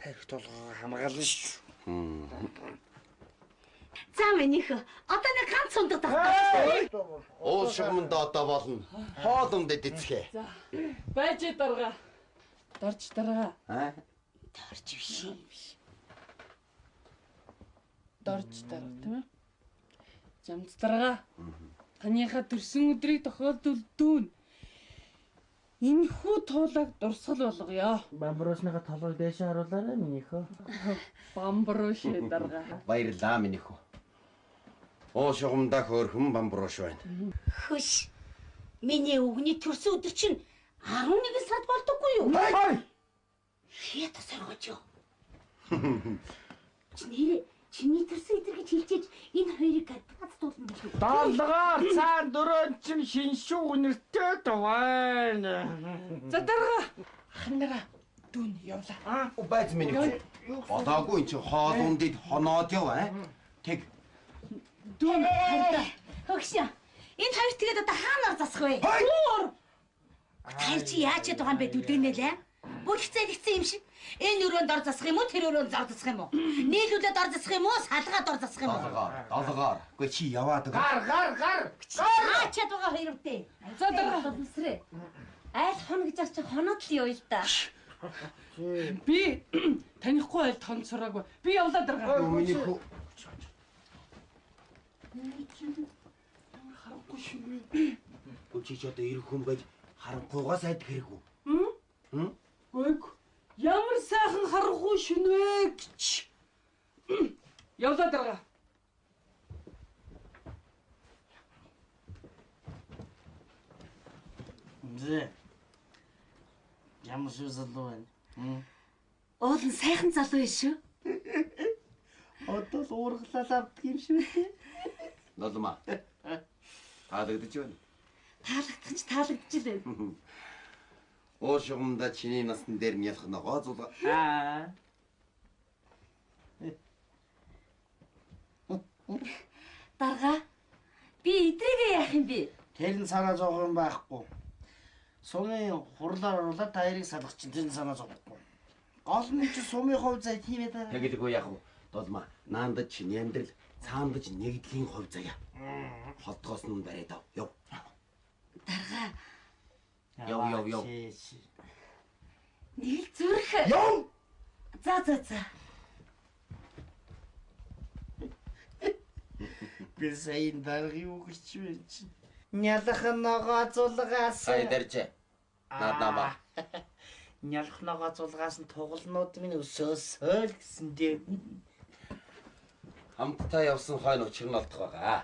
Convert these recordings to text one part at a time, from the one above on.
тарих толгоо хамгаална шүү. За минийх одоо нэг ганц сундаг тахтаа. Уул шугамд одоо болно. Хоолунд эдэцгээ. За. Байж дарга. Дорж дарга. Дорж биш. Дорж дарга тийм ээ. Жамц дарга. Таныхаа төрсөн өдрийг тохиолдуулдүүн. Энэхүү туулайг дурсгал болгоё. Бамбуушныхаа толгойг дээшээ харуулаарай минийхөө. Бамбурууш дарга. Баярлаа минийхүү. Уул шугамдаа хөөрхөн бамбурууш байна. Хөш. Миний өвгний төрсөн өдөр чинь 11 сард болдоггүй юу? Хээ та соргож юу? Чиний төрсөн өдөр гэж хэлчихэж энэ хоёрыг гадаадуулна гэж үү? Долгоор цаан дөрөөн чинь шиншүү нэртэй байна. За дарга. Ахнараа дүүн явлаа. Байц минийхүү. Бодоогүй энэ хоолунд хоноод яв Тэг. Дүүн хайртай. Хөгш. Энэ хоёр тэгээд одоо хаанаар засах вэ? Тань чи яаж яддаг юм бэ дүлэнэлээ? Бүх хэцэлэгцэн юм шиг. Энэ өрөөнд ор засах юм уу? Тэр өрөөнд зор засах юм уу? Нийлүүлээд ор засах юм уу? Салгаад ор засах юм уу? Долгоор. Үгүй чи яваад өг. Гар. Яаж яддаг хоёрвдээ? За дарга. Үсрээ. Айл хоногжаар чи хоноод л юу л да. Би танихгүй айлт хонцороогүй. Би явлаа дарга. Минийхүү. Харахгүй шүү. Үгүй чи одоо ирэх хүн байж харанхуйгаас айд хэрэггүй. Гүйг. Ямар сайхан харахгүй шүнвэ гэж. Явлаа дарга. Зэ. Ямар шүү залуу байна. Уулын сайхан залуу биш шүү. Одоо л уургалал авдаг юм шүү дээ. Noloма. Таалагдаж байна. Таалагдах ч таалагдж л байна. Уул шугамдаа чиний насны дээр нь ялах ногоо зулга. Дарга. Би эдрийгээ яах юм бэ? Тэр нь санаа зовх юм байхгүй. Сумын хурлаар оруулаад таярыг салгах чинь тэр нь санаа зовхгүй. Гол нь чи сумын хувь зай тийм ээ та. Тэгдэггүй яах вэ? Долма. Наандаж чиний амьдрал цаандаж нэгдлийн хувь заяа. Холдгоос нь бариад ав. Яв. Дарга. Яв. Нэг зүрх. Яв. За. Би сайн даргыг үгч байна чи. Нялах ногоо зулгаас. Сайдарч. Надама. Нялах ногоо зулгаас нь тугалнууд минь өсөөсөөл гэсэн дээ. Хамтдаа явсан хойно учир нь олдох байгаа.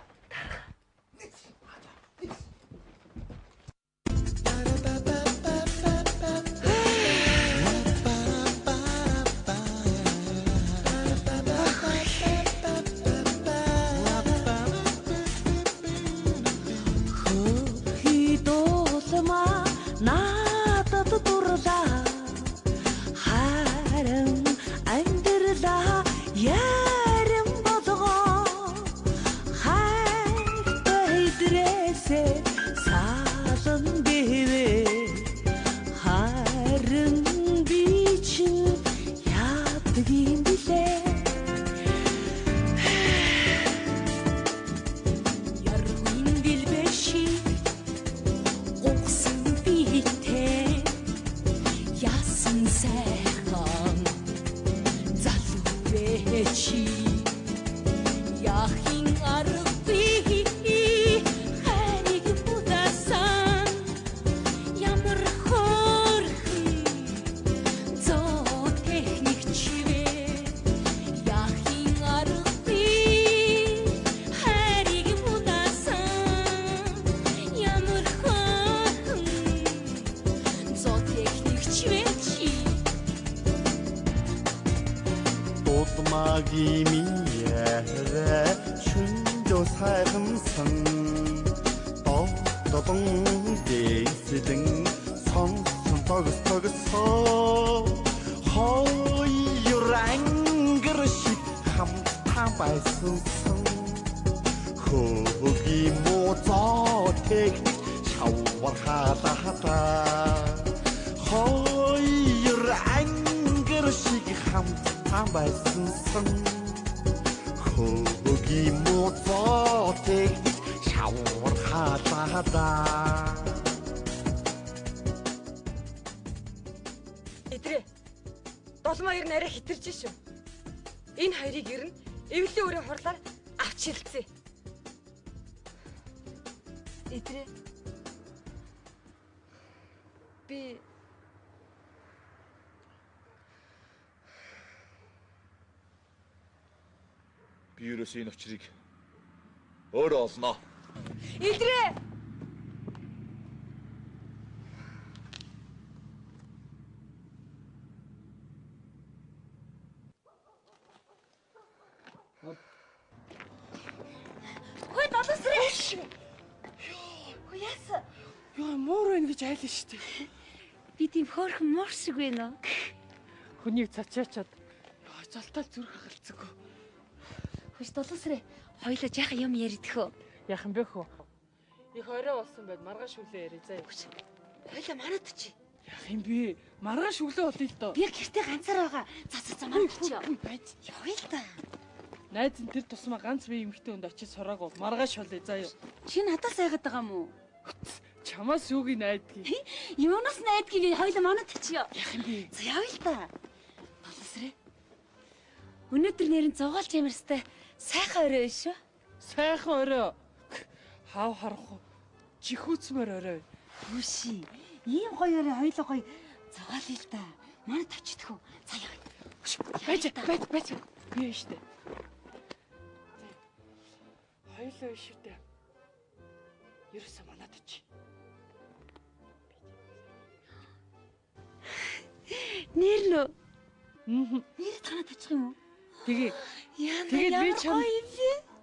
байсан сан хөөгийн моцоотыг шавар хаалаа. Эдрээ. Долмаяр нарай хитэрж шүү. Энэ хоёрыг ер нь эвлэлийн өрөө хурлаар авч шилжсэн. Эдрээ. Би ерөөс энэ очрыг өөрөө олноо. Эдрээ. Хөөе долоосрээ. Хөөе яасан? Яа муур байна гэж айлаа штэ. Би тийм хөөрхөн муур шиг байна уу? Хүнийг цачаачаад золтой зүрх хагалцаг. Хөөе долоосрээ. Хоёлоо жаахан юм яридхөө. Яах юм бэ хөө? Их орой болсон байд маргааш үлээ ярий заа. Хоёлоо манад чи. Яах юм бэ? Маргааш үлээ болъё л доо. Би гэртээ ганцаар байгаа. За манад чи. Байж. Явъя л да. Найз нь тэр тусмаа ганц бие эмэгтэй хүнд очиж сураагүй. Маргааш болъё заа юу. Чи надаас айгаад байгаа юм уу? Чамаас юугийн найдгийг. Юунаас найдгийг хоёлоо манад чи. Яах юм бэ? За явъя л да. Долоосрээ. Өнөөдөр нэрэн зугаалч ямарстай сайхан орой шүү. Сайхан орой. Хав харах. Чихүүцмөр орой. Түши. Ийм гоё орой хоёлоо гоё зугаалъя л да. Манад очидхөө. За явъя. Байж. Би штэ. Хоёлоо ишвтэ. Ерөөсөө манад очи. Нэр нөө. Нэр танад очих юм уу? Тэгээ. Тэгээд би чам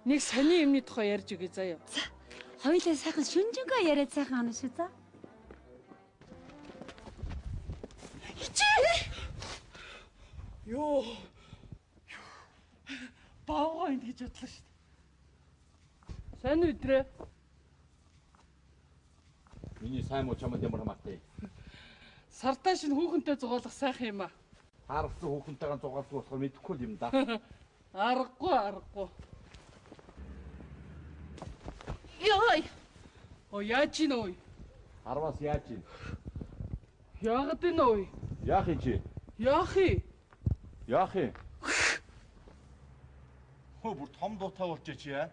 нэг сони юмны тухай ярьж өгье заа юу. За. Хоёлаа сайхан шүнжэнгөө яриад сайхан оноо шүү за. Йоо. Баага энд гэж бодлоо шүү дээ. Сайн уу өдрөө? Миний сайн муу чамд ямар хамаатай. Сартаа шин хүүхэнтэй зугаалах сайхан юм аа. Харгасан хүүхэнтэйгээ зугаалсан болохоор мэдэхгүй юм да. Аргагүй. Йой. Оо яаж ийн ой? 10-аас яаж ийн? Яагаад энэ ой? Яах юм чи? Яах юм? Хөө бүр том дуутай болчих чи яа.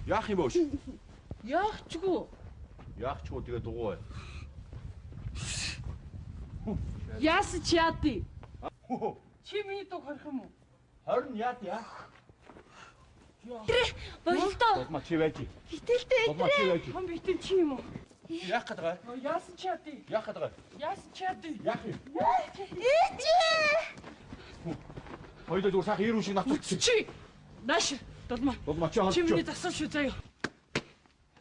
Яах юм бөөш? Яахчгүй. Яах ч уу тэгээ дугуй. Яас ч яадий. Чи миний дуг харах юм уу? 20 яад яа. Болтоо. Толма чи байж. Хитэлтэй Толма чи байж. Хан битэн чи юм уу? Яах гэдэг вэ? Яас ч яадий. Яах гэдэг вэ? Яах юм? Ээжээ. Хоёулаа зүгээр сайхан ирүүн шиг натчих. Чи нааш долма. Толма чи Чи миний засал шүү заа юу.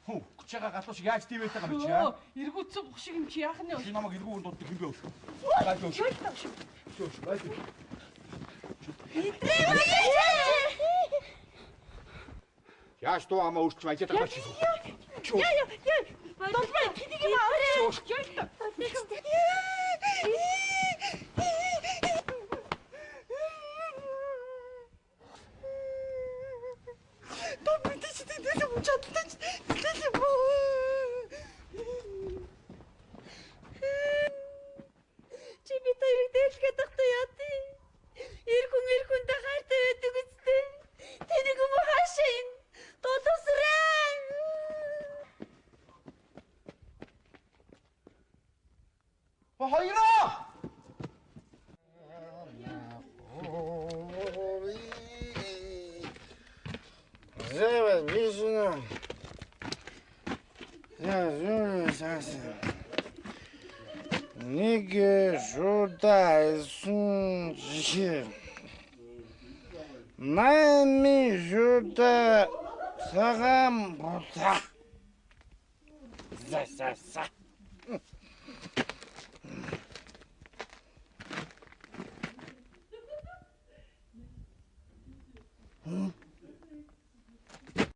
Хөө гүчэга галуу шиг яаж дивэтэй юм чи яа? Эргүүцэн бох шиг юм чи яах нь вэ? Чи намайг эргүүн дууддаг юм бэ өш. Гайж өш. Гайж. Яаж туу амаа өрч баяжаад байгаа чи. Яа. Долбай тэнийг юм аваа. Чи би тэрийг дээлгээд тахта яати. Ирхэн дахаартай байдаг үстэй. Тэнийг юм хаашаа ин. Долоосраа. Хоёроо! Зэвэ бишнэ. Я сасан. Нэг шудаасан чи. Мами шуда сагам бота. За.